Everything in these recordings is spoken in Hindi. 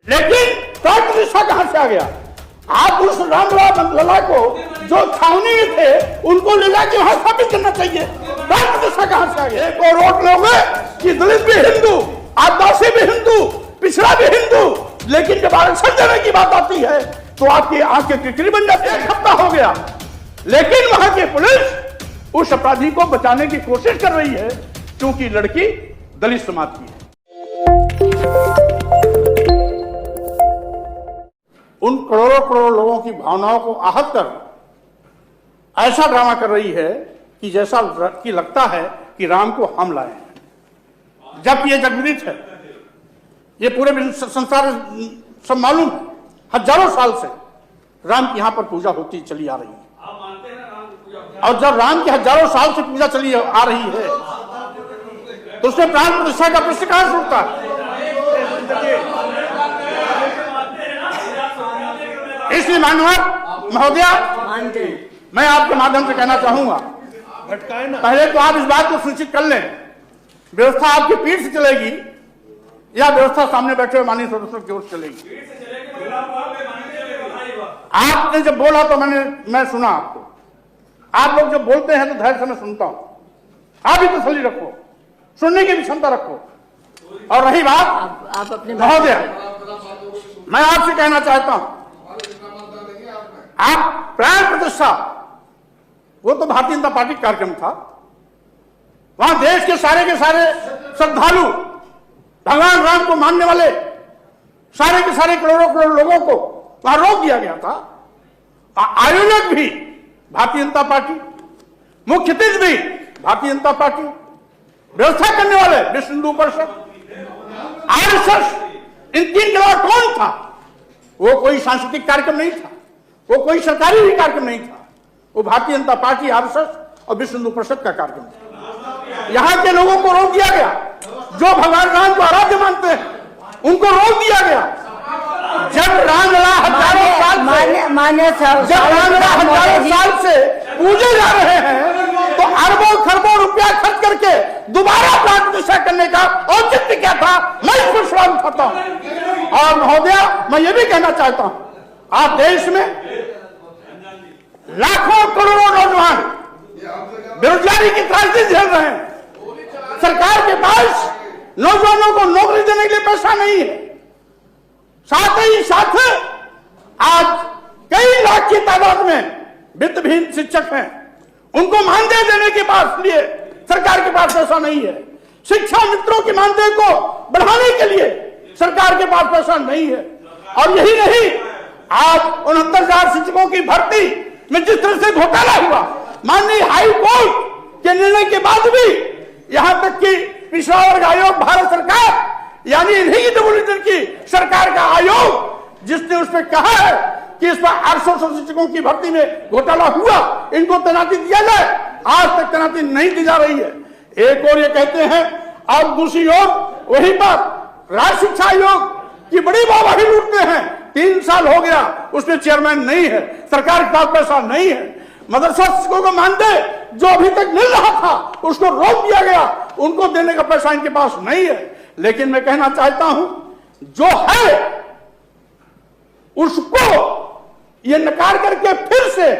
लेकिन प्राण प्रतिष्ठा कहां से आ गया? आप उस रामलला को जो छावनी में थे उनको ले जाके वहां स्थापित करना चाहिए। प्राण प्रतिष्ठा कहां से आ गया? एक और रोक लोगे कि दलित भी हिंदू, आदिवासी भी हिंदू, पिछड़ा भी हिंदू, लेकिन जब आरक्षण देने की बात आती है तो आपकी आंखें टिकरी बन जाती है। एक हफ्ता हो गया, लेकिन वहां की पुलिस उस अपराधी को बचाने की कोशिश कर रही है क्योंकि लड़की दलित समाज की है। उन करोड़ों करोड़ों लोगों की भावनाओं को आहत कर ऐसा ड्रामा कर रही है कि जैसा कि लगता है कि राम को हम लाए हैं, जबकि ये जगविदित है, ये पूरे संसार सब मालूम है। हजारों साल से राम की यहां पर पूजा होती चली आ रही है। आप मानते हैं ना राम की पूजा? और जब राम की हजारों साल से पूजा चली आ रही है तो उसमें प्राण प्रतिष्ठा का प्रश्न कहां से उठता है? इसलिए माननीय महोदया, मैं आपके माध्यम से कहना चाहूंगा, पहले तो आप इस बात को सुनिश्चित कर लें, व्यवस्था आपकी पीठ से चलेगी या व्यवस्था सामने बैठे हुए माननीय सदस्यों की ओर से चलेगी। आपने जब बोला तो मैं सुना आपको। आप लोग जब बोलते हैं तो धैर्य से मैं सुनता हूं। आप भी तसल्ली रखो, सुनने की भी क्षमता रखो। और रही बात आप अपने महोदया, मैं आपसे कहना चाहता हूं, आप प्राण प्रतिष्ठा, वो तो भारतीय जनता पार्टी का कार्यक्रम था। वहां देश के सारे श्रद्धालु, भगवान राम को मानने वाले सारे के सारे करोड़ों करोड़ लोगों को वहां रोक दिया गया था। आयोजक भी भारतीय जनता पार्टी, मुख्य अतिथि भी भारतीय जनता पार्टी, व्यवस्था करने वाले विश्व हिंदू परिषद, आरएसएस, इन तीन के अलावा कौन था? वो कोई सांस्कृतिक कार्यक्रम नहीं था, वो कोई सरकारी भी कार्यक्रम नहीं था, वो भारतीय जनता पार्टी, आरएसएस और विश्व हिंदू परिषद का कार्यक्रम था। यहां के लोगों को रोक दिया गया, जो भगवान राम को आराध्य मानते हैं उनको रोक दिया गया। जब रामलला हजारों साल से पूजे जा रहे हैं तो अरबों खरबों रुपया खर्च करके दोबारा प्राण प्रतिष्ठा करने का औचित्य क्या था? मैं इस पर सवाल उठाता हूं। और महोदया, मैं ये भी कहना चाहता हूं, आप देश में लाखों करोड़ों नौजवान बेरोजगारी की त्रासदी झेल रहे हैं। सरकार के पास नौजवानों को नौकरी देने के लिए पैसा नहीं है। साथ ही साथ आज कई लाख की तादाद में वित्तहीन शिक्षक हैं, उनको मानदेय देने के पास लिए सरकार के पास पैसा नहीं है। शिक्षा मित्रों के मानदेय को बढ़ाने के लिए सरकार के पास पैसा नहीं है। और यही नहीं, आज 69,000 शिक्षकों की भर्ती में जिस तरह से घोटाला हुआ, माननीय हाई कोर्ट के निर्णय के बाद भी यहां तक कि पिछड़ा वर्ग आयोग, भारत सरकार यानी इन्हीं की सरकार का आयोग, जिसने उस पर कहा है कि इस पर 800 शिक्षकों की भर्ती में घोटाला हुआ, इनको तैनाती दिया जाए, आज तक तैनाती नहीं दी जा रही है। एक और ये कहते हैं, और दूसरी ओर वहीं पर राज्य शिक्षा आयोग की बड़ी वाहवाही लूटते हैं। 3 साल हो गया, उसमें चेयरमैन नहीं है, सरकार के पास पैसा नहीं है। मदरसा शिक्षकों को मानदेय जो अभी तक मिल रहा था उसको रोक दिया गया, उनको देने का पैसा इनके पास नहीं है। लेकिन मैं कहना चाहता हूं, जो है उसको ये नकार करके फिर से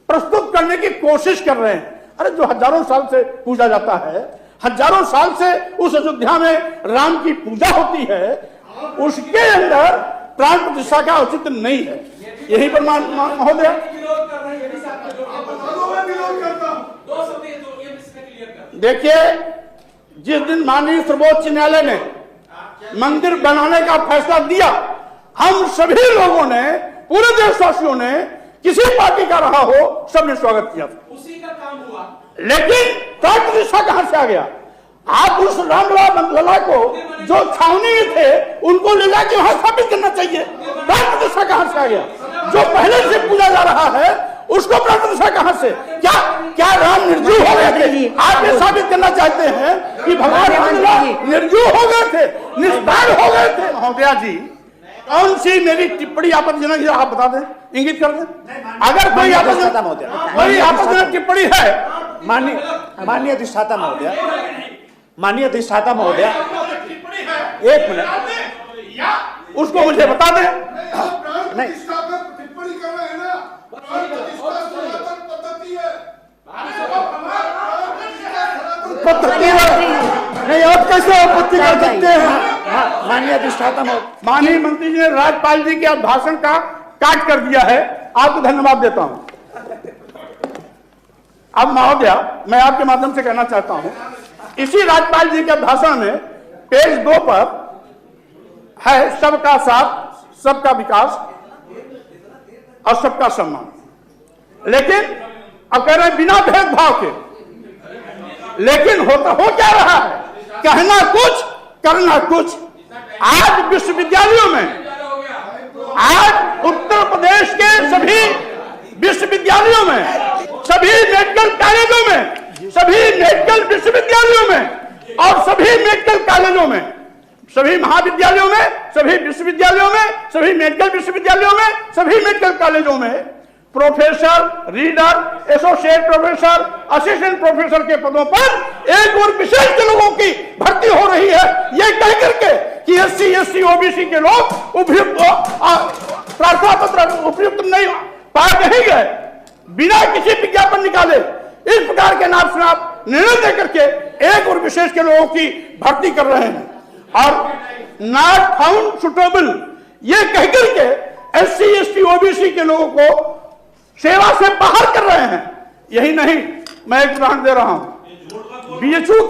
प्रस्तुत करने की कोशिश कर रहे हैं। अरे जो हजारों साल से पूजा जाता है, हजारों साल से उस अयोध्या में राम की पूजा होती है, उसके अंदर प्राण प्रतिष्ठा का औचित्य नहीं है। यही पर महोदया, देखिए, जिस दिन माननीय सर्वोच्च न्यायालय ने मंदिर बनाने का फैसला दिया, हम सभी लोगों ने, पूरे देशवासियों ने, किसी पार्टी का रहा हो, सबने स्वागत किया था। उसी का काम हुआ। लेकिन प्राण प्रतिष्ठा कहां से आ गया? आप उस रामलला को जो छावनी में थे उनको ले जाके वहां स्थापित करना चाहिए। प्राण प्रतिष्ठा कहां से आ गया? जो पहले से पूजा जा रहा है उसको प्राण प्रतिष्ठा कहां से? क्या राम निर्जीव हो गए थे? आप ये साबित करना चाहते हैं कि भगवान रामलला निर्जीव हो गए थे, निस्तार हो गए थे? महोदया जी, कौन सी मेरी टिप्पणी आपत्तिजनक है आप बता दें, इंगित कर दें। अगर कोई आपत्तिजनक टिप्पणी है, माननीय अधिष्ठाता महोदया, माननीय अधिष्ठाता महोदया, एक मिनट, उसको मुझे बता दें। नहीं। टिप्पणी कर रहे हैं ना, प्राण प्रतिष्ठा सनातन पद्धति है। नहीं, आप कैसे आपत्ति कर सकते हैं? माननीय अधिष्ठाता महोदय। माननीय मंत्री जी ने राज्यपाल जी के भाषण का काट कर दिया है, आपको धन्यवाद देता हूं। अब महोदया, मैं आपके माध्यम से कहना चाहता हूं, इसी राज्यपाल जी के भाषण में पेज 2 पर है सबका साथ, सबका विकास और सबका सम्मान, लेकिन अब कह रहे हैं बिना भेदभाव के। लेकिन होता हो क्या रहा है, कहना कुछ करना कुछ। आज विश्वविद्यालयों में, आज उत्तर प्रदेश के सभी विश्वविद्यालयों में, सभी मेडिकल कॉलेजों में, सभी मेडिकल विश्वविद्यालयों में और सभी मेडिकल कॉलेजों में, सभी महाविद्यालयों में, सभी विश्वविद्यालयों में, सभी मेडिकल विश्वविद्यालयों में, सभी मेडिकल कॉलेजों में professor, reader, associate professor, assistant professor के पदों पर एक और विशेष के लोगों की भर्ती हो रही है, ये कह करके कि एससी, एसटी, ओबीसी के लोग उपयुक्त प्रार्थना पत्र उपयुक्त नहीं पाए नहीं गए, बिना किसी विज्ञापन निकाले इस प्रकार के नाम से आप निर्णय दे करके एक और विशेष के लोगों की भर्ती कर रहे हैं और नॉट फाउंड सुटेबल ये कह करके एससी, एसटी, ओबीसी के लोगों को सेवा से बाहर कर रहे हैं। यही नहीं, मैं एक उदाहरण दे रहा हूं, बीएचयू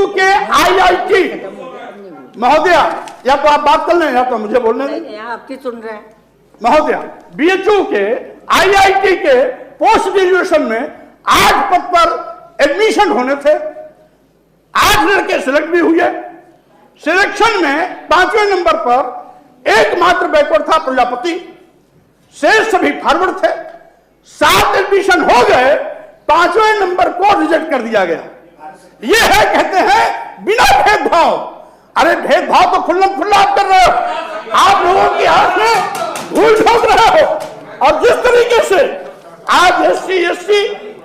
के आईआईटी महोदया, या तो आप बात कर लें या तो मुझे बोलने दें। आपकी सुन रहे हैं महोदया, बीएचयू के आईआईटी के पोस्ट ग्रेजुएशन में 8 पद पर एडमिशन होने थे, 8 लड़के सिलेक्ट भी हुए। सिलेक्शन में 5वें नंबर पर एकमात्र बैकवर्ड था प्रजापति, शेष सभी फॉरवर्ड थे। 7 एडमिशन हो गए, 5वें नंबर को रिजेक्ट कर दिया गया। ये है, कहते हैं बिना भेदभाव। अरे भेदभाव तो खुल्लम खुल्ला आप कर रहे हो, आप लोगों के हाथ में धूल झोंक रहे हो। और जिस तरीके से आज एससी, एसटी,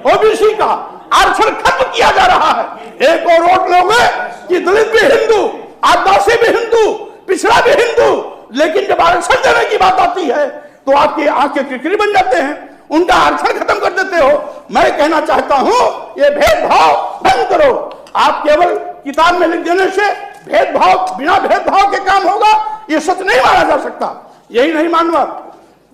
ओबीसी का आरक्षण खत्म किया जा रहा है, एक और वोट लोगे कि दलित भी हिंदू, आदिवासी भी हिंदू, पिछड़ा भी हिंदू, लेकिन जब आरक्षण देने की बात आती है तो आपकी आंखें किरकिरी बन जाते हैं, उनका आरक्षण खत्म कर देते हो। मैं कहना चाहता हूं, ये भेदभाव बंद करो। आप केवल किताब में लिख देने से भेदभाव, बिना भेदभाव के काम होगा, ये सच नहीं माना जा सकता। यही नहीं मानवा,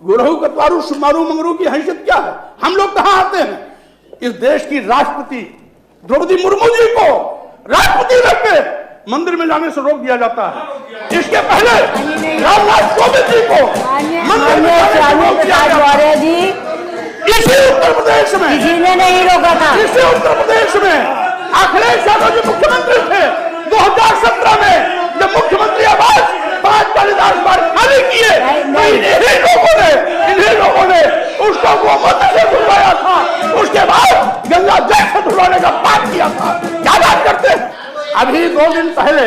गुरहु कतवारू सुमारू मंगरू की हैसियत क्या है? हम लोग कहां आते हैं? इस देश की राष्ट्रपति द्रौपदी मुर्मू जी को राष्ट्रपति रखते मंदिर में जाने से रोक दिया जाता है। इसके पहले रामनाथ कोविंद जी को मंदिर में जाने से रोक दिया जाता है। इसी उत्तर प्रदेश में किसी ने नहीं रोका था। इसी उत्तर प्रदेश में अखिलेश यादव जी मुख्यमंत्री थे। 2017 में जब मुख्यमंत्री आवास 5 बार खाली किए, इन्हीं लोगों ने उसको गोमत से धुलवाया था। उसके बाद गंगा जल से धुलवाने का पाप किया था। क्या बात करते हैं? अभी 2 दिन पहले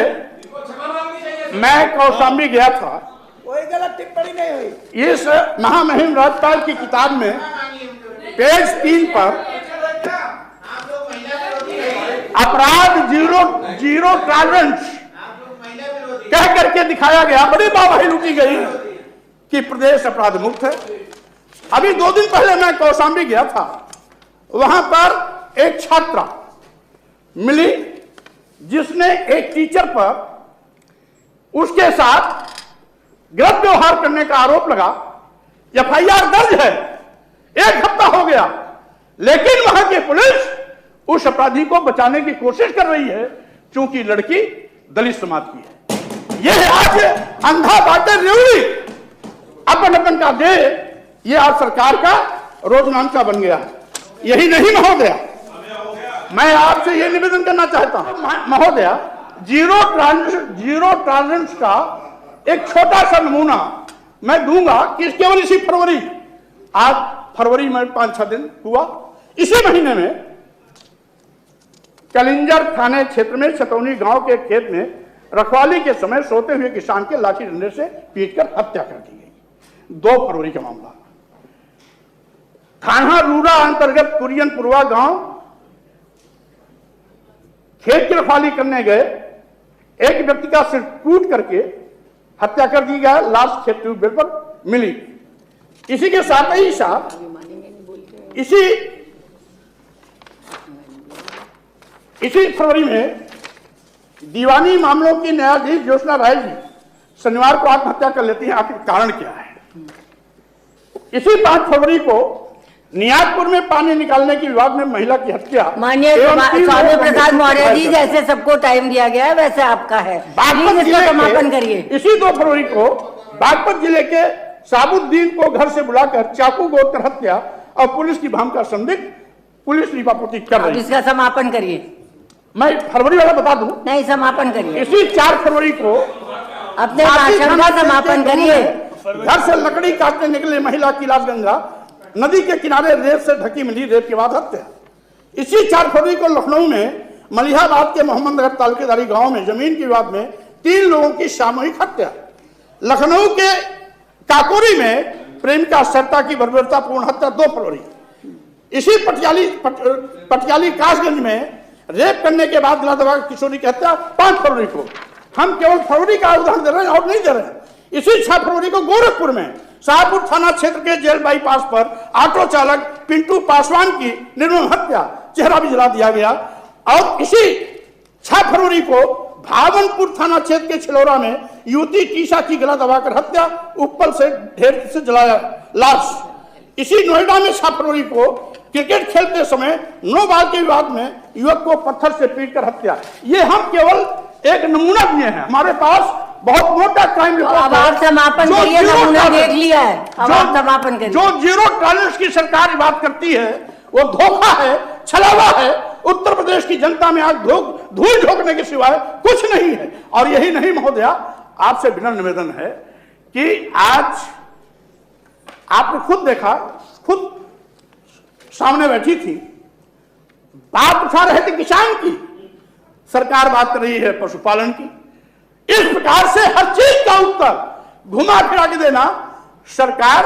मैं कौशाम्बी गया था, कोई गलत टिप्पणी नहीं हुई। इस महामहिम राज्यपाल की किताब में पेज 3 पर अपराध जीरो टॉलरेंस कह करके दिखाया गया, बड़ी वाहवाही लूटी गई कि प्रदेश अपराध मुक्त है। अभी 2 दिन पहले मैं कौशाम्बी गया था, वहां पर एक छात्रा मिली जिसने एक टीचर पर उसके साथ गलत व्यवहार करने का आरोप लगा। एफआईआर दर्ज है, 1 हफ्ता हो गया, लेकिन वहां की पुलिस उस अपराधी को बचाने की कोशिश कर रही है, क्योंकि लड़की दलित समाज की है। यह आज अंधा बाटे रेवड़ी अपन का दे, ये आज सरकार का रोजनामचा बन गया है। यही नहीं महोदया, मैं आपसे यह निवेदन करना चाहता हूं महोदया, जीरो टॉलरेंस का एक छोटा सा नमूना मैं दूंगा कि केवल इसी फरवरी, आज फरवरी में 5-6 दिन हुआ, इसी महीने में कलिंजर थाने क्षेत्र में सतौनी गांव के खेत में रखवाली के समय सोते हुए किसान के लाठी डंडे से पीटकर हत्या कर दी गई। 2 फरवरी का मामला। थाना रूरा अंतर्गत कुरियनपुरवा गांव खेत की रखवाली करने गए एक व्यक्ति का सिर टूट करके हत्या कर दी गया, लाश खेत ट्यूबवेल पर मिली। इसी के साथ ही साथ इसी फरवरी में दीवानी मामलों की न्यायाधीश ज्योत्सना राय जी शनिवार को आत्महत्या कर लेती हैं। आखिर कारण क्या है? इसी 5 फरवरी को नियाजपुर में पानी निकालने के विवाद में महिला की हत्या। माननीय स्वामी प्रसाद मौर्य जी, जैसे सबको टाइम दिया गया है वैसे आपका है, प्लीज इसका समापन करिए। इसी 2 फरवरी को बागपत जिले के साबुद्दीन को घर से बुलाकर चाकू गोदकर हत्या और पुलिस की भूमिका संदिग्ध पुलिस लीपापोती कर रही है। इसका समापन करिए। मैं फरवरी वाला बता दूं, नहीं, समापन करिए। इसी 4 फरवरी को अपने भाषण का समापन करिए। घर से लकड़ी काटने निकले महिला की लाश गंगा नदी के किनारे रेत से ढकी मिली, रेत के बाद हत्या। इसी 4 फरवरी को लखनऊ में मलिहाबाद के मोहम्मद नगर तालकेदारी गांव में जमीन के विवाद में 3 लोगों की सामूहिक हत्या। लखनऊ के काकोरी में प्रेमिका सरिता की बर्बरतापूर्ण हत्या 2 फरवरी। इसी पटियाली कासगंज में रेप करने के बाद गला दबा किशोरी की हत्या 5 फरवरी को। हम केवल फरवरी का उदाहरण दे रहे हैं और नहीं दे रहे हैं। इसी 6 फरवरी को गोरखपुर में शाहपुर थाना क्षेत्र के जेल बाईपास पर ऑटो चालक पिंटू पासवान की निर्मम हत्या, चेहरा भी जला दिया गया। और इसी 6 फरवरी को भावनपुर थाना क्षेत्र के छिलौरा में युवती टीसा की गला दबाकर हत्या, उपल से ढेर से जलाया लाश। इसी नोएडा में 6 फरवरी को क्रिकेट खेलते समय 9 बॉल के विवाद में युवक को पत्थर से पीटकर हत्या। ये हम केवल एक नमूना दिए हैं, हमारे पास बहुत मोटा क्राइम रिकॉर्ड। अब आप समापन करिए, नमूना देख लिया है, अब आप समापन करिए। जो 0 टॉलरेंस की सरकार बात करती है वो धोखा है, छलावा है। उत्तर प्रदेश की जनता में आज धूल झोंकने के सिवाय कुछ नहीं है। और यही नहीं महोदया, आपसे विनम्र निवेदन है कि आज आपने खुद देखा, खुद सामने बैठी थी, बात उठा रहे थे किसान की, सरकार बात कर रही है पशुपालन की। इस प्रकार से हर चीज का उत्तर घुमा फिरा के देना, सरकार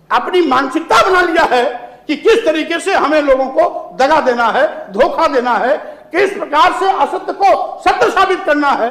अपनी मानसिकता बना लिया है कि किस तरीके से हमें लोगों को दगा देना है, धोखा देना है, किस प्रकार से असत्य को सत्य साबित करना है।